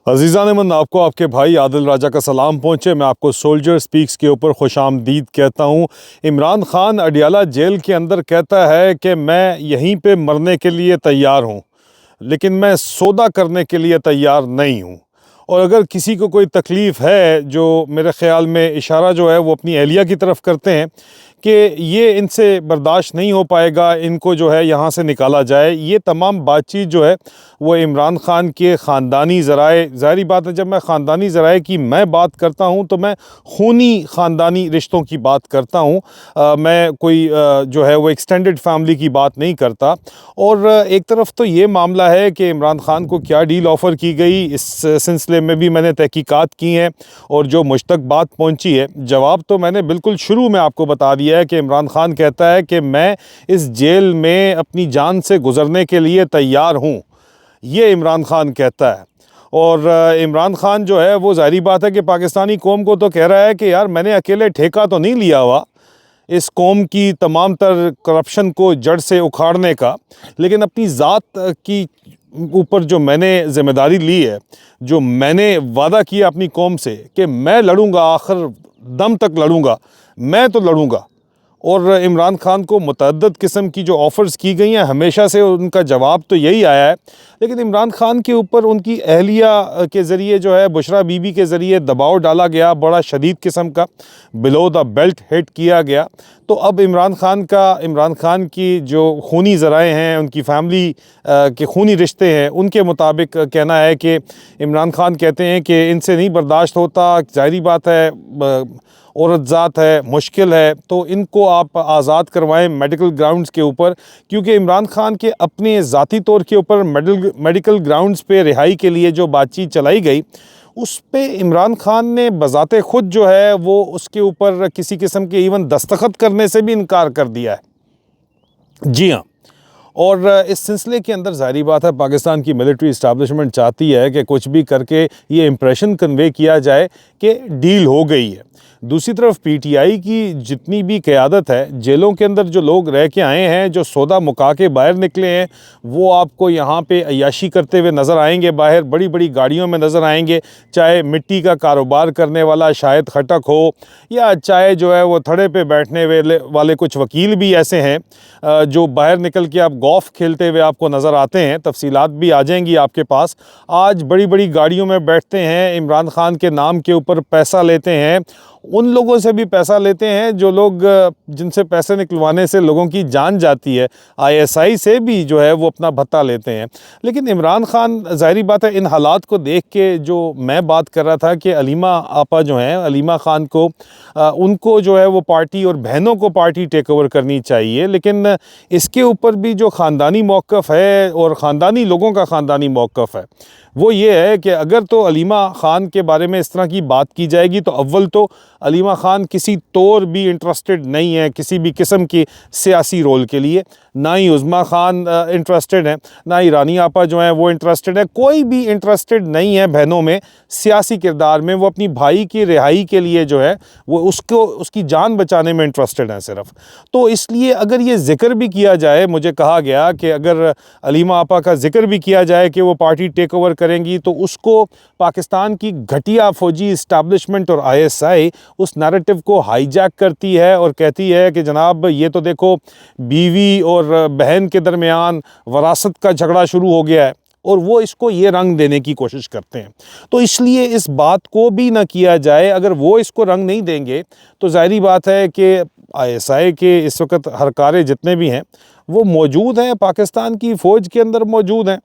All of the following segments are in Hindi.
अजीज़ान मन, आपको आपके भाई आदिल राजा का सलाम पहुँचे। मैं आपको सोल्जर स्पीक्स के ऊपर खुशामदीद कहता हूँ। इमरान खान अडियाला जेल के अंदर कहता है कि मैं यहीं पे मरने के लिए तैयार हूँ, लेकिन मैं सौदा करने के लिए तैयार नहीं हूँ। और अगर किसी को कोई तकलीफ़ है, जो मेरे ख़्याल में इशारा जो है वो अपनी अहलिया की तरफ करते हैं कि ये इनसे बर्दाश्त नहीं हो पाएगा, इनको जो है यहाँ से निकाला जाए। ये तमाम बातचीत जो है वो इमरान खान के ख़ानदानी ज़राए, ज़ाहिर बात है जब मैं ख़ानदानी ज़राए की मैं बात करता हूँ तो मैं खूनी ख़ानदानी रिश्तों की बात करता हूँ। मैं कोई जो है वो एक्सटेंडेड फैमिली की बात नहीं करता। और एक तरफ तो ये मामला है कि इमरान खान को क्या डील ऑफ़र की गई, इस सिलसिले में भी मैंने तहकीकात की हैं और जो मुझ तक बात पहुँची है, जवाब तो मैंने बिल्कुल शुरू में आपको बता दिया है कि इमरान खान कहता है कि मैं इस जेल में अपनी जान से गुज़रने के लिए तैयार हूँ। ये इमरान खान कहता है। और इमरान खान जो है वो ज़ाहिर बात है कि पाकिस्तानी कौम को तो कह रहा है कि यार मैंने अकेले ठेका तो नहीं लिया हुआ इस कौम की तमाम तर करप्शन को जड़ से उखाड़ने का, लेकिन अपनी ज़ात की ऊपर जो मैंने ज़िम्मेदारी ली है, जो मैंने वादा किया अपनी कौम से कि मैं लड़ूंगा, आखिर दम तक लड़ूंगा, मैं तो लड़ूंगा। और इमरान खान को मुतअद्दिद किस्म की जो ऑफ़र्स की गई हैं, हमेशा से उनका जवाब तो यही आया है। लेकिन इमरान खान के ऊपर उनकी अहलिया के ज़रिए जो है, बुशरा बीबी के ज़रिए दबाव डाला गया, बड़ा शदीद किस्म का बिलो द बेल्ट हिट किया गया। तो अब इमरान खान की जो खूनी ज़राए हैं, उनकी फ़ैमिली के खूनी रिश्ते हैं, उनके मुताबिक कहना है कि इमरान खान कहते हैं कि इनसे नहीं बर्दाश्त होता। ज़ाहिरी बात है, औरत ज़ात है, मुश्किल है, तो इनको आप आज़ाद करवाएं मेडिकल ग्राउंड्स के ऊपर, क्योंकि इमरान खान के अपने ज़ाती तौर के ऊपर मेडिकल ग्राउंड्स पे रिहाई के लिए जो बातचीत चलाई गई, उस पे इमरान खान ने बज़ाते ख़ुद जो है वो उसके ऊपर किसी किस्म के इवन दस्तखत करने से भी इनकार कर दिया है। जी हाँ। और इस सिलसिले के अंदर ज़ाहिर बात है पाकिस्तान की मिलिट्री इस्टेब्लिशमेंट चाहती है कि कुछ भी करके ये इम्प्रेशन कन्वे किया जाए कि डील हो गई है। दूसरी तरफ पीटीआई की जितनी भी क़यादत है, जेलों के अंदर जो लोग रह के आए हैं, जो सौदा मुका के बाहर निकले हैं, वो आपको यहाँ पे अय्याशी करते हुए नज़र आएंगे। बाहर बड़ी बड़ी गाड़ियों में नज़र आएंगे, चाहे मिट्टी का कारोबार करने वाला शायद खटक हो, या चाहे जो है वो थड़े पे बैठने वाले कुछ वकील भी ऐसे हैं जो बाहर निकल के आप गोल्फ़ खेलते हुए आपको नज़र आते हैं। तफसीलात भी आ जाएंगी आपके पास। आज बड़ी बड़ी गाड़ियों में बैठते हैं, इमरान खान के नाम के ऊपर पैसा लेते हैं, उन लोगों से भी पैसा लेते हैं जो लोग जिनसे पैसे निकलवाने से लोगों की जान जाती है। आईएसआई से भी जो है वो अपना भत्ता लेते हैं। लेकिन इमरान खान, ज़ाहिर बात है, इन हालात को देख के जो मैं बात कर रहा था कि अलीमा आपा जो हैं, अलीमा खान को उनको जो है वो पार्टी और बहनों को पार्टी टेक ओवर करनी चाहिए। लेकिन इसके ऊपर भी जो ख़ानदानी मौक़िफ़ है और ख़ानदानी लोगों का ख़ानदानी मौक़िफ़ है, वो ये है कि अगर तो अलीमा ख़ान के बारे में इस तरह की बात की जाएगी तो अव्वल तो अलीमा ख़ान किसी तौर भी इंटरेस्टेड नहीं है किसी भी किस्म की सियासी रोल के लिए। ना ही उज़्मा ख़ान इंटरेस्टेड हैं, ना ही रानी आपा जो हैं वो इंटरेस्टेड है। कोई भी इंटरेस्टेड नहीं है बहनों में सियासी किरदार में। वो अपनी भाई की रिहाई के लिए जो है वो उसकी जान बचाने में इंटरेस्टेड हैं सिर्फ। तो इसलिए अगर ये ज़िक्र भी किया जाए, मुझे कहा गया कि अगर अलीमा आपा का ज़िक्र भी किया जाए कि वो पार्टी टेक ओवर करेंगी, तो उसको पाकिस्तान की घटिया फ़ौजी इस्टेब्लिशमेंट और आईएसआई उस नैरेटिव को हाईजैक करती है और कहती है कि जनाब ये तो देखो बीवी और बहन के दरमियान वरासत का झगड़ा शुरू हो गया है, और वो इसको ये रंग देने की कोशिश करते हैं। तो इसलिए इस बात को भी ना किया जाए। अगर वो इसको रंग नहीं देंगे तो ज़ाहिरी बात है कि आईएसआई के इस वक्त हरकारे जितने भी हैं वो मौजूद हैं, पाकिस्तान की फ़ौज के अंदर मौजूद हैं।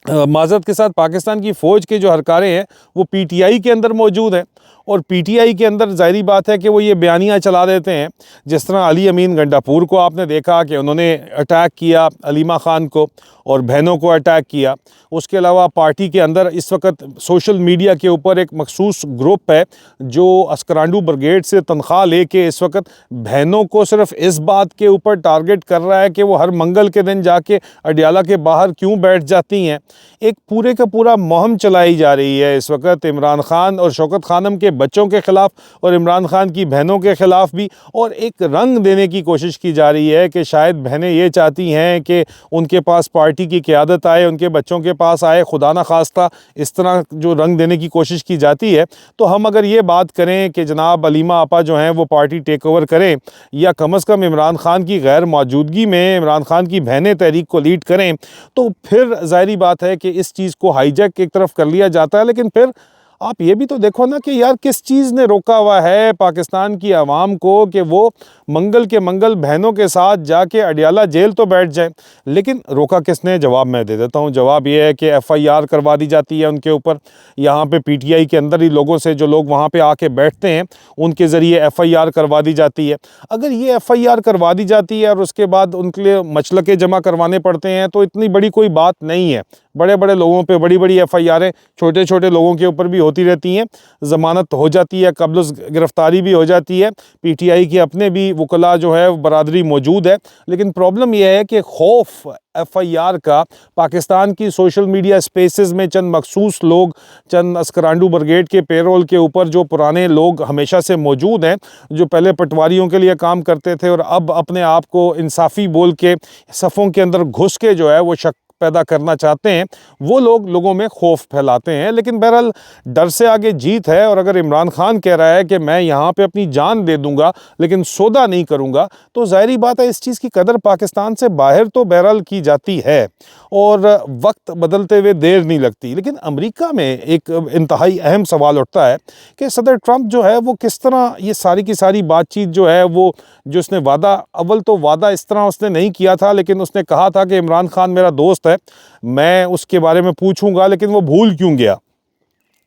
माज़रत के साथ, पाकिस्तान की फ़ौज के जो हरकारे हैं वो पीटीआई के अंदर मौजूद हैं। और पीटीआई के अंदर ज़ाहिरी बात है कि वो ये बयानियाँ चला देते हैं। जिस तरह अली अमीन गंडापुर को आपने देखा कि उन्होंने अटैक किया अलीमा ख़ान को और बहनों को अटैक किया। उसके अलावा पार्टी के अंदर इस वक्त सोशल मीडिया के ऊपर एक मखसूस ग्रुप है जो अस्करांडू ब्रिगेड से तनख्वाह लेके इस वक्त बहनों को सिर्फ इस बात के ऊपर टारगेट कर रहा है कि वो हर मंगल के दिन जाके अडियाला के बाहर क्यों बैठ जाती हैं। एक पूरे का पूरा मुहिम चलाई जा रही है इस वक्त इमरान खान और शौकत खानम के बच्चों के ख़िलाफ़ और इमरान खान की बहनों के ख़िलाफ़ भी। और एक रंग देने की कोशिश की जा रही है कि शायद बहनें ये चाहती हैं कि उनके पास पार्टी की क़यादत आए, उनके बच्चों के पास आए, खुदा न खास्ता इस तरह जो रंग देने की कोशिश की जाती है। तो हम अगर ये बात करें कि जनाब अलीमा आपा जो हैं वो पार्टी टेक ओवर करें, या कम अज़ कम इमरान खान की गैर मौजूदगी में इमरान खान की बहनें तहरीक को लीड करें, तो फिर ज़ाहिरी बात है कि इस चीज़ को हाईजैक एक तरफ कर लिया जाता है। लेकिन फिर आप ये भी तो देखो ना कि यार किस चीज़ ने रोका हुआ है पाकिस्तान की आवाम को कि वो मंगल के मंगल बहनों के साथ जाके अडियाला जेल तो बैठ जाए। लेकिन रोका किसने? जवाब मैं दे देता हूँ। जवाब ये है कि FIR करवा दी जाती है उनके ऊपर। यहाँ पे PTI के अंदर ही लोगों से, जो लोग वहाँ पे आके बैठते हैं, उनके ज़रिए FIR करवा दी जाती है। अगर ये FIR करवा दी जाती है और उसके बाद उनके लिए मचलके जमा करवाने पड़ते हैं, तो इतनी बड़ी कोई बात नहीं है। बड़े बड़े लोगों पे बड़ी बड़ी FIRें छोटे छोटे लोगों के ऊपर भी होती रहती हैं, ज़मानत हो जाती है, कब्ल गिरफ़्तारी भी हो जाती है। PTI के अपने भी वकला जो है बरादरी मौजूद है। लेकिन प्रॉब्लम यह है कि खौफ FIR का पाकिस्तान की सोशल मीडिया स्पेसेस में चंद मखसूस लोग, चंद अस्करांडू ब्रिगेड के पेरोल के ऊपर जो पुराने लोग हमेशा से मौजूद हैं, जो पहले पटवारियों के लिए काम करते थे और अब अपने आप को इंसाफ़ी बोल के सफ़ों के अंदर घुस के जो है वो शक पैदा करना चाहते हैं, वो लोग लोगों में खौफ फैलाते हैं। लेकिन बहरहाल डर से आगे जीत है। और अगर इमरान खान कह रहा है कि मैं यहाँ पे अपनी जान दे दूंगा लेकिन सौदा नहीं करूँगा, तो ज़ाहिरी बात है इस चीज़ की कदर पाकिस्तान से बाहर तो बहरहाल की जाती है और वक्त बदलते हुए देर नहीं लगती। लेकिन अमेरिका में एक इंतहाई अहम सवाल उठता है कि सदर ट्रंप जो है वो किस तरह ये सारी की सारी बातचीत जो है वो, जो उसने वादा, अव्वल तो वादा इस तरह उसने नहीं किया था, लेकिन उसने कहा था कि इमरान खान मेरा दोस्त है, मैं उसके बारे में पूछूंगा, लेकिन वो भूल क्यों गया।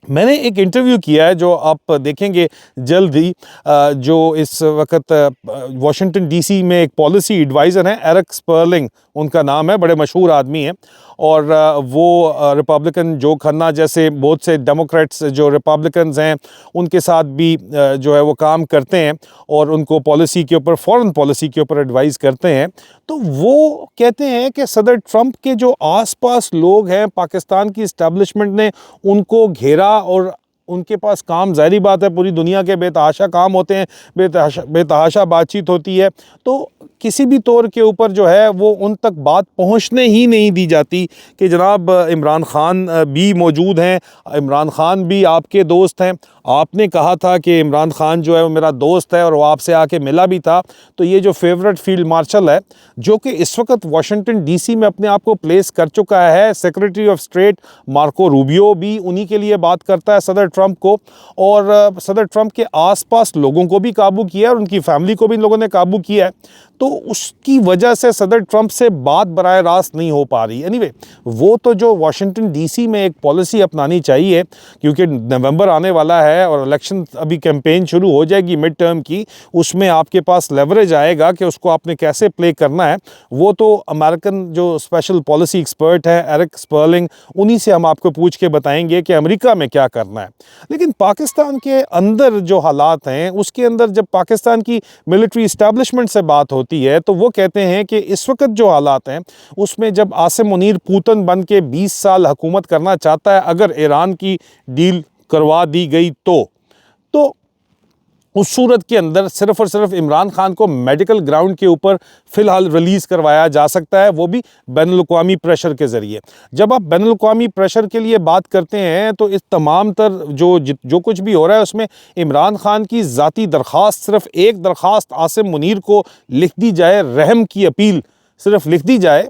मैंने एक इंटरव्यू किया है जो आप देखेंगे जल्द ही, जो इस वक्त वाशिंगटन DC में एक पॉलिसी एडवाइज़र हैं, एरिक स्पर्लिंग उनका नाम है, बड़े मशहूर आदमी हैं। और वो रिपब्लिकन जो खन्ना जैसे बहुत से डेमोक्रेट्स जो रिपब्लिकन्स हैं उनके साथ भी जो है वो काम करते हैं और उनको पॉलिसी के ऊपर, फॉरेन पॉलिसी के ऊपर एडवाइस करते हैं। तो वो कहते हैं कि सदर ट्रंप के जो आसपास लोग हैं, पाकिस्तान की इस्टेब्लिशमेंट ने उनको घेरा और उनके पास काम, ज़ाहिरी बात है पूरी दुनिया के बेतहाशा काम होते हैं, बेतहाशा बातचीत होती है, तो किसी भी तौर के ऊपर जो है वो उन तक बात पहुंचने ही नहीं दी जाती कि जनाब इमरान खान भी मौजूद हैं, इमरान खान भी आपके दोस्त हैं, आपने कहा था कि इमरान खान जो है वो मेरा दोस्त है और वो आपसे आके मिला भी था। तो ये जो फेवरेट फील्ड मार्शल है, जो कि इस वक्त वाशिंगटन DC में अपने आप को प्लेस कर चुका है, secretary of state Marco Rubio भी उन्हीं के लिए बात करता है सदर ट्रंप को, और सदर ट्रंप के आसपास लोगों को भी काबू किया है और उनकी फैमिली को भी इन लोगों ने काबू किया है। तो उसकी वजह से सदर ट्रंप से बात बराह रास्त नहीं हो पा रही। एनीवे, वो तो जो वाशिंगटन DC में एक पॉलिसी अपनानी चाहिए, क्योंकि नवंबर आने वाला है और इलेक्शन अभी कैंपेन शुरू हो जाएगी मिड टर्म की, उसमें आपके पास लेवरेज आएगा कि उसको आपने कैसे प्ले करना है। वो तो अमेरिकन जो स्पेशल पॉलिसी एक्सपर्ट है एरिक स्पर्लिंग, उन्हीं से हम आपको पूछ के बताएंगे कि अमेरिका में क्या करना है। लेकिन पाकिस्तान के अंदर जो हालात हैं, उसके अंदर जब पाकिस्तान की मिलिट्री इस्टेब्लिशमेंट से बात होती है तो वो कहते हैं कि इस वक्त जो हालात हैं उसमें जब आसिम मुनीर पूतन बन के 20 साल हुकूमत करना चाहता है, अगर ईरान की डील करवा दी गई तो उस सूरत के अंदर सिर्फ और सिर्फ इमरान खान को मेडिकल ग्राउंड के ऊपर फ़िलहाल रिलीज़ करवाया जा सकता है, वो भी बैनुल-अक़वामी प्रेशर के ज़रिए। जब आप बैनुल-अक़वामी प्रेशर के लिए बात करते हैं तो इस तमाम तर जो कुछ भी हो रहा है उसमें इमरान खान की ज़ाती दरख्वास्त, सिर्फ एक दरख्वास्त आसिम मुनीर को लिख दी जाए, रहम की अपील सिर्फ लिख दी जाए,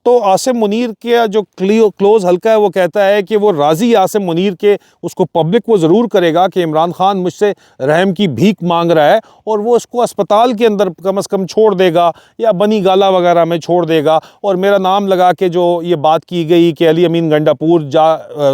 तो आसिम मुनीर के जो क्लोज़ हल्का है वो कहता है कि वो राज़ी आसिम मुनीर के, उसको पब्लिक वो ज़रूर करेगा कि इमरान खान मुझसे रहम की भीख मांग रहा है, और वो उसको अस्पताल के अंदर कम से कम छोड़ देगा या बनी गाला वगैरह में छोड़ देगा। और मेरा नाम लगा के जो ये बात की गई कि अली अमीन गंडापुर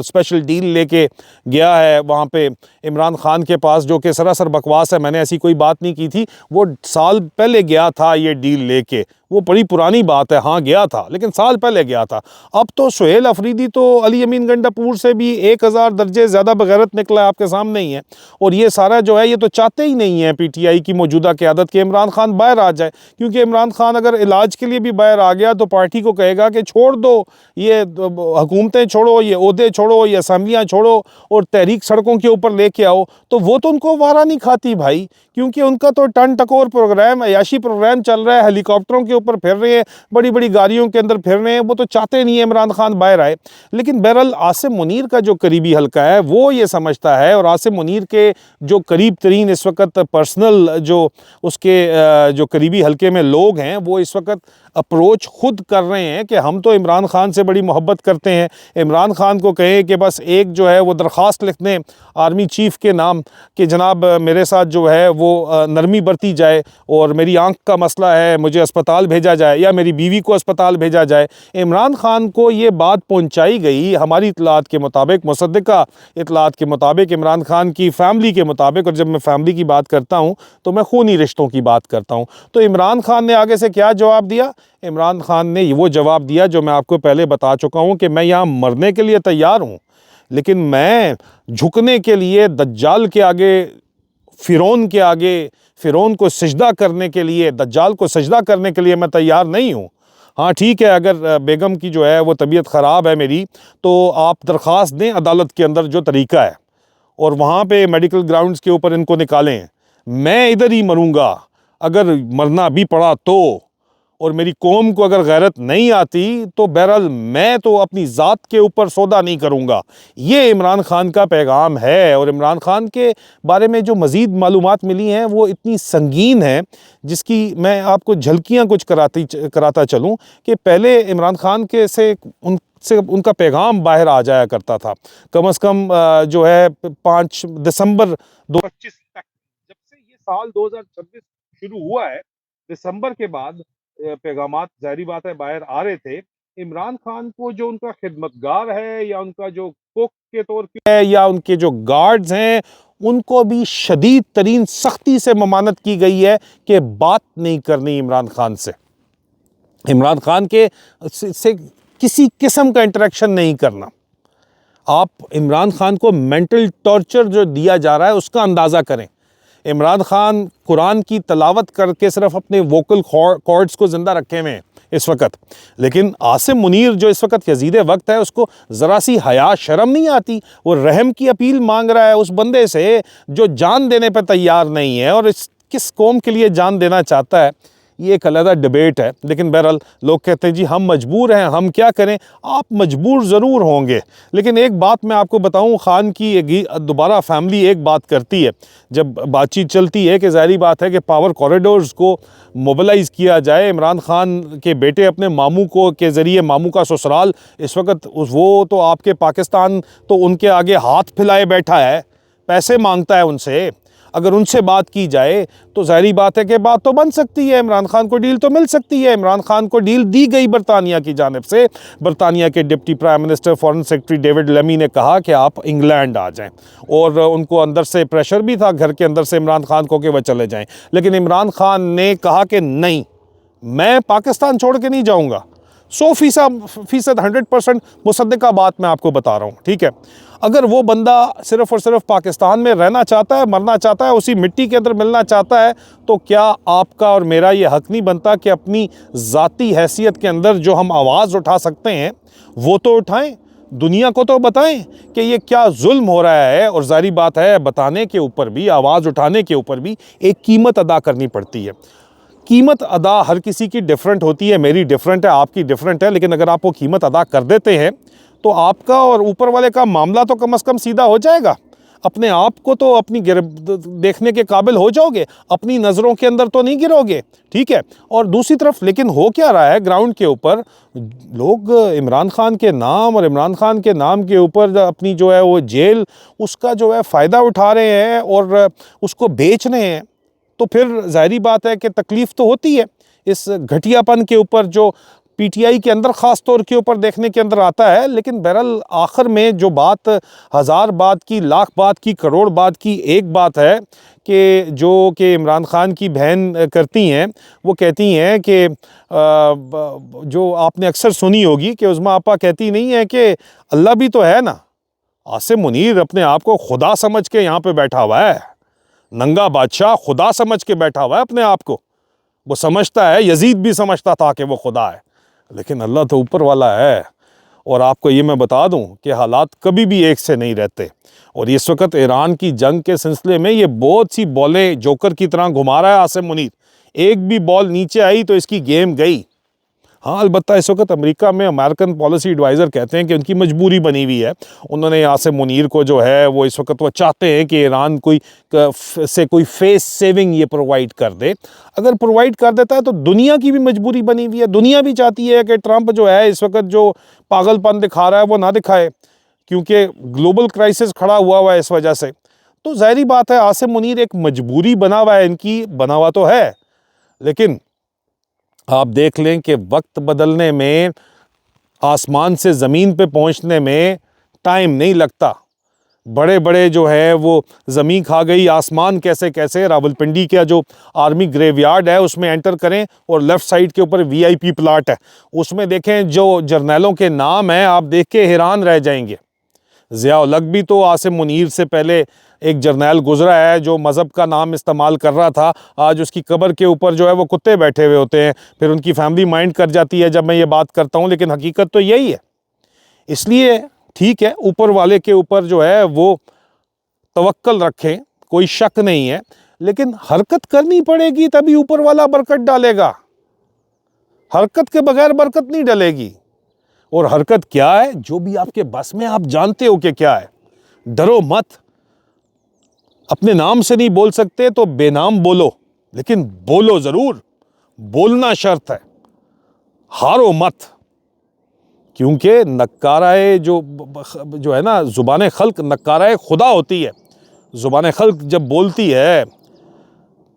स्पेशल डील लेके गया है वहाँ पे इमरान खान के पास, जो कि सरासर बकवास है, मैंने ऐसी कोई बात नहीं की थी। वो साल पहले गया था ये डील लेके, वो बड़ी पुरानी बात है, हाँ गया था, लेकिन साल पहले गया था। अब तो सुहेल अफरीदी तो अली अमीन गंडापुर से भी 1000 दर्जे ज़्यादा बगैरत निकला, आपके सामने ही है। और ये सारा जो है, ये तो चाहते ही नहीं है पीटीआई की मौजूदा क़यादत के इमरान खान बाहर आ जाए, क्योंकि इमरान खान अगर इलाज के लिए भी बाहर आ गया तो पार्टी को कहेगा कि छोड़ दो, ये हुकूमतें छोड़ो, ये ओहदे छोड़ो, ये असम्बलियाँ छोड़ो और तहरीक सड़कों के ऊपर लेके आओ। तो वो तो उनको वारा नहीं खाती भाई, क्योंकि उनका तो टन टकोर प्रोग्राम, अयाशी प्रोग्राम चल रहा है, हेलीकॉप्टरों के ऊपर फिर रहे हैं, बड़ी बड़ी गाड़ियों के अंदर फिर रहे हैं। वो तो चाहते नहीं है इमरान खान बाहर आए। लेकिन बहरहाल आसिम मुनीर का जो करीबी हल्का है वो ये समझता है, और आसिम मुनीर के जो करीब तरीन इस वक्त पर्सनल जो उसके जो करीबी हल्के में लोग हैं, वो इस वक्त अप्रोच खुद कर रहे हैं कि हम तो इमरान खान से बड़ी मोहब्बत करते हैं। इमरान खान को कहें कि बस एक जो है वो दरख्वास्त लिख दें आर्मी चीफ़ के नाम कि जनाब मेरे साथ जो है वो नरमी बरती जाए, और मेरी आंख का मसला है, मुझे अस्पताल भेजा जाए या मेरी बीवी को अस्पताल भेजा जाए। इमरान खान को ये बात पहुंचाई गई हमारी इतलात के मुताबिक, मुसद्दिका इतलात के मुताबिक, इमरान खान की फ़ैमिली के मुताबिक। और जब मैं फ़ैमिली की बात करता हूँ तो मैं खूनी रिश्तों की बात करता हूँ। तो इमरान खान ने आगे से क्या जवाब दिया? इमरान खान ने वो जवाब दिया जो मैं आपको पहले बता चुका हूँ कि मैं यहाँ मरने के लिए तैयार हूँ, लेकिन मैं झुकने के लिए दज्जाल के आगे, फ़िरौन के आगे, फ़िरौन को सजदा करने के लिए, दज्जाल को सजदा करने के लिए मैं तैयार नहीं हूँ। हाँ ठीक है, अगर बेगम की जो है वो तबीयत ख़राब है मेरी, तो आप दरख्वास्त दें अदालत के अंदर जो तरीका है, और वहाँ पे मेडिकल ग्राउंड्स के ऊपर इनको निकालें। मैं इधर ही मरूँगा अगर मरना भी पड़ा तो, और मेरी कौम को अगर गैरत नहीं आती तो बहरहाल मैं तो अपनी ज़ात के ऊपर सौदा नहीं करूँगा। ये इमरान खान का पैगाम है। और इमरान खान के बारे में जो मज़ीद मालूमात मिली हैं वो इतनी संगीन है, जिसकी मैं आपको झलकियाँ कुछ कराता चलूँ कि पहले इमरान खान के से उनका पैगाम बाहर आ जाया करता था। कम से कम जो है 5 दिसंबर 2025 तक, जब से ये साल 2026 शुरू हुआ है, दिसंबर के बाद पैगामात ज़ाहिरी बात है बाहर आ रहे थे। इमरान खान को जो उनका खिदमतगार है, या उनका जो कुक के तौर पे है, या उनके जो गार्ड्स हैं, उनको भी शदीद तरीन सख्ती से ममानत की गई है कि बात नहीं करनी इमरान खान से, इमरान खान के से किसी किस्म का इंटरेक्शन नहीं करना। आप इमरान खान को मेंटल टॉर्चर जो दिया जा रहा है उसका अंदाज़ा करें। इमरान खान कुरान की तलावत करके सिर्फ अपने वोकल कॉर्ड्स को ज़िंदा रखे हुए हैं इस वक्त, लेकिन आसिम मुनीर जो इस वक्त यजीद वक्त है, उसको ज़रा सी हया शर्म नहीं आती। वो रहम की अपील मांग रहा है उस बंदे से जो जान देने पर तैयार नहीं है, और इस किस कौम के लिए जान देना चाहता है, ये एक अलग डिबेट है। लेकिन बहरहाल लोग कहते हैं जी हम मजबूर हैं, हम क्या करें। आप मजबूर ज़रूर होंगे, लेकिन एक बात मैं आपको बताऊं, ख़ान की दोबारा फैमिली एक बात करती है जब बातचीत चलती है कि ज़ाहिरी बात है कि पावर कॉरिडोर्स को मोबिलाइज़ किया जाए। इमरान खान के बेटे अपने मामू को के ज़रिए, मामू का ससुराल इस वक्त वो तो आपके पाकिस्तान तो उनके आगे हाथ फैलाए बैठा है, पैसे मांगता है उनसे। अगर उनसे बात की जाए तो ज़ाहिरी बात है कि बात तो बन सकती है, इमरान खान को डील तो मिल सकती है। इमरान खान को डील दी गई बरतानिया की जानिब से। बरतानिया के deputy prime minister foreign secretary David Lammy ने कहा कि आप इंग्लैंड आ जाएं, और उनको अंदर से प्रेशर भी था घर के अंदर से इमरान खान को कि वह चले जाएं। लेकिन इमरान खान ने कहा कि नहीं, मैं पाकिस्तान छोड़ के नहीं जाऊँगा। 100% 100% मुसद्दिका बात मैं आपको बता रहा हूँ, ठीक है। अगर वो बंदा सिर्फ़ और सिर्फ पाकिस्तान में रहना चाहता है, मरना चाहता है, उसी मिट्टी के अंदर मिलना चाहता है, तो क्या आपका और मेरा ये हक़ नहीं बनता कि अपनी ज़ाती हैसियत के अंदर जो हम आवाज़ उठा सकते हैं वो तो उठाएं, दुनिया को तो बताएं कि ये क्या जुल्म हो रहा है। और ज़ाहिर बात है बताने के ऊपर भी, आवाज़ उठाने के ऊपर भी एक कीमत अदा करनी पड़ती है। कीमत अदा हर किसी की डिफरेंट होती है, मेरी डिफरेंट है, आपकी डिफरेंट है, लेकिन अगर आप वो कीमत अदा कर देते हैं तो आपका और ऊपर वाले का मामला तो कम से कम सीधा हो जाएगा। अपने आप को तो अपनी देखने के काबिल हो जाओगे, अपनी नज़रों के अंदर तो नहीं गिरोगे, ठीक है। और दूसरी तरफ लेकिन हो क्या रहा है ग्राउंड के ऊपर, लोग इमरान खान के नाम और इमरान खान के नाम के ऊपर अपनी जो है वो जेल, उसका जो है फ़ायदा उठा रहे हैं और उसको बेच रहे हैं। तो फिर ज़ाहिरी बात है कि तकलीफ़ तो होती है इस घटियापन के ऊपर जो पीटीआई के अंदर ख़ास तौर के ऊपर देखने के अंदर आता है। लेकिन बहरहाल आखिर में जो बात हज़ार बात की, लाख बात की, करोड़ बात की एक बात है कि इमरान खान की बहन करती हैं, वो कहती हैं कि जो आपने अक्सर सुनी होगी कि उज़्मा आपा कहती नहीं है कि अल्लाह भी तो है ना। आसिम मुनीर अपने आप को खुदा समझ के यहाँ पे बैठा हुआ है, नंगा बादशाह खुदा समझ के बैठा हुआ है अपने आप को। वो समझता है, यजीद भी समझता था कि वो खुदा है, लेकिन अल्लाह तो ऊपर वाला है। और आपको ये मैं बता दूं कि हालात कभी भी एक से नहीं रहते। और इस वक्त ईरान की जंग के सिलसिले में ये बहुत सी बॉलें जोकर की तरह घुमा रहा है आसिम मुनीर। एक भी बॉल नीचे आई तो इसकी गेम गई। हाँ, अलबत्ता इस वक्त अमेरिका में अमेरिकन पॉलिसी एडवाइज़र कहते हैं कि उनकी मजबूरी बनी हुई है। उन्होंने आसिम मुनीर को जो है वो इस वक्त वो चाहते हैं कि ईरान कोई फेस सेविंग ये प्रोवाइड कर दे। अगर प्रोवाइड कर देता है तो दुनिया की भी मजबूरी बनी हुई है। दुनिया भी चाहती है कि ट्रंप जो है इस वक्त जो पागलपन दिखा रहा है वो ना दिखाए, क्योंकि ग्लोबल क्राइसिस खड़ा हुआ है इस वजह से। तो ज़ाहिरी बात है आसिम मुनीर एक मजबूरी बना हुआ है, इनकी बना हुआ तो है, लेकिन आप देख लें कि वक्त बदलने में, आसमान से ज़मीन पे पहुंचने में टाइम नहीं लगता। बड़े बड़े जो है वो ज़मीन खा गई आसमान कैसे कैसे। रावलपिंडी का जो आर्मी ग्रेवयार्ड है उसमें एंटर करें और लेफ़्ट साइड के ऊपर वीआईपी प्लाट है, उसमें देखें जो जर्नैलों के नाम हैं, आप देख के हैरान रह जाएंगे। ज़िया-उल-हक भी तो आसिम मुनीर से पहले एक जर्नैल गुजरा है जो मज़हब का नाम इस्तेमाल कर रहा था। आज उसकी कब्र के ऊपर जो है वो कुत्ते बैठे हुए होते हैं। फिर उनकी फैमिली माइंड कर जाती है जब मैं ये बात करता हूँ, लेकिन हकीकत तो यही है। इसलिए ठीक है, ऊपर वाले के ऊपर जो है वो तवक्कल रखें, कोई शक नहीं है, लेकिन हरकत करनी पड़ेगी तभी ऊपर वाला बरकत डालेगा। हरकत के बगैर बरकत नहीं डलेगी। और हरकत क्या है? जो भी आपके बस में, आप जानते हो कि क्या है। डरो मत। अपने नाम से नहीं बोल सकते तो बेनाम बोलो, लेकिन बोलो जरूर। बोलना शर्त है, हारो मत। क्योंकि नक्काराए जो है ना, ज़ुबान खल्क नक्काराए खुदा होती है। ज़ुबान खल्क जब बोलती है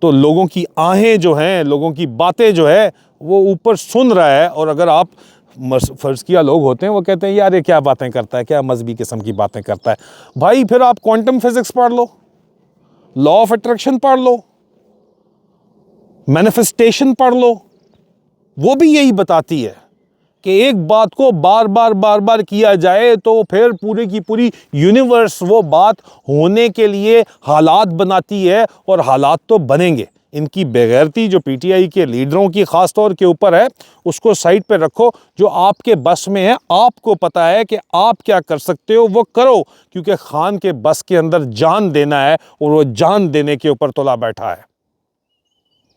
तो लोगों की आहें जो हैं, लोगों की बातें जो है वो ऊपर सुन रहा है। और अगर आप फ़र्ज़ किया लोग होते हैं वो कहते हैं यार ये क्या बातें करता है, क्या मजहबी किस्म की बातें करता है। भाई फिर आप क्वांटम फिज़िक्स पढ़ लो, लॉ ऑफ अट्रैक्शन पढ़ लो, मैनिफेस्टेशन पढ़ लो। वो भी यही बताती है कि एक बात को बार बार किया जाए तो फिर पूरी की पूरी यूनिवर्स वो बात होने के लिए हालात बनाती है, और हालात तो बनेंगे। इनकी बेगैरती जो पीटीआई के लीडरों की ख़ास तौर के ऊपर है उसको साइड पे रखो। जो आपके बस में है, आपको पता है कि आप क्या कर सकते हो, वो करो, क्योंकि खान के बस के अंदर जान देना है और वो जान देने के ऊपर तुला बैठा है,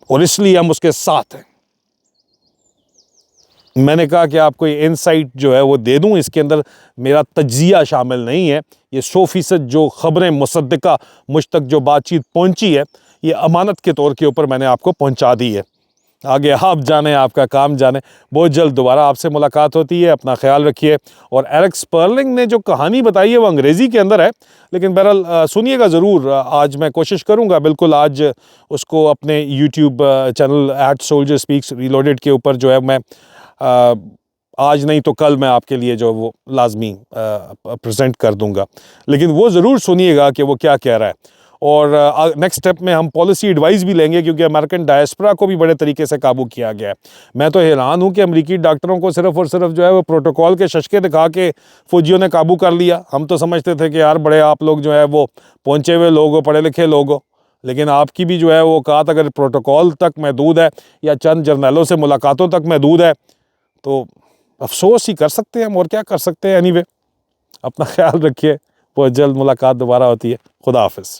और इसलिए हम उसके साथ हैं। मैंने कहा कि आपको ये इनसाइट जो है वो दे दूं। इसके अंदर मेरा तज्जिया शामिल नहीं है। ये 100% जो ख़बरें मुसद्दिका मुझ तक जो बातचीत पहुंची है, ये अमानत के तौर के ऊपर मैंने आपको पहुंचा दी है। आगे आप जाने, आपका काम जाने। बहुत जल्द दोबारा आपसे मुलाकात होती है। अपना ख्याल रखिए। और एरिक स्पर्लिंग ने जो कहानी बताई है वो अंग्रेज़ी के अंदर है, लेकिन बहरहाल सुनिएगा ज़रूर। आज मैं कोशिश करूँगा बिल्कुल आज उसको अपने यूट्यूब चैनल @SoldierSpeaksReloaded के ऊपर जो है मैं आज नहीं तो कल मैं आपके लिए जो वो लाजमी प्रेजेंट कर दूंगा। लेकिन वो ज़रूर सुनिएगा कि वो क्या कह रहा है। और नेक्स्ट स्टेप में हम पॉलिसी एडवाइस भी लेंगे, क्योंकि अमेरिकन डायस्पोरा को भी बड़े तरीके से काबू किया गया है। मैं तो हैरान हूँ कि अमेरिकी डॉक्टरों को सिर्फ और सिर्फ जो है वो प्रोटोकॉल के शशके दिखा के फौजियों ने काबू कर लिया। हम तो समझते थे कि यार बड़े आप लोग जो है वो पहुँचे हुए लोग हो, पढ़े लिखे लोग हो, लेकिन आपकी भी जो है वो औकात अगर प्रोटोकॉल तक महदूद है या चंद जर्नैलों से मुलाकातों तक महदूद है तो अफसोस ही कर सकते हैं हम, और क्या कर सकते हैं। एनीवे, अपना ख्याल रखिए। बहुत जल्द मुलाकात दोबारा होती है। खुदा हाफिज़।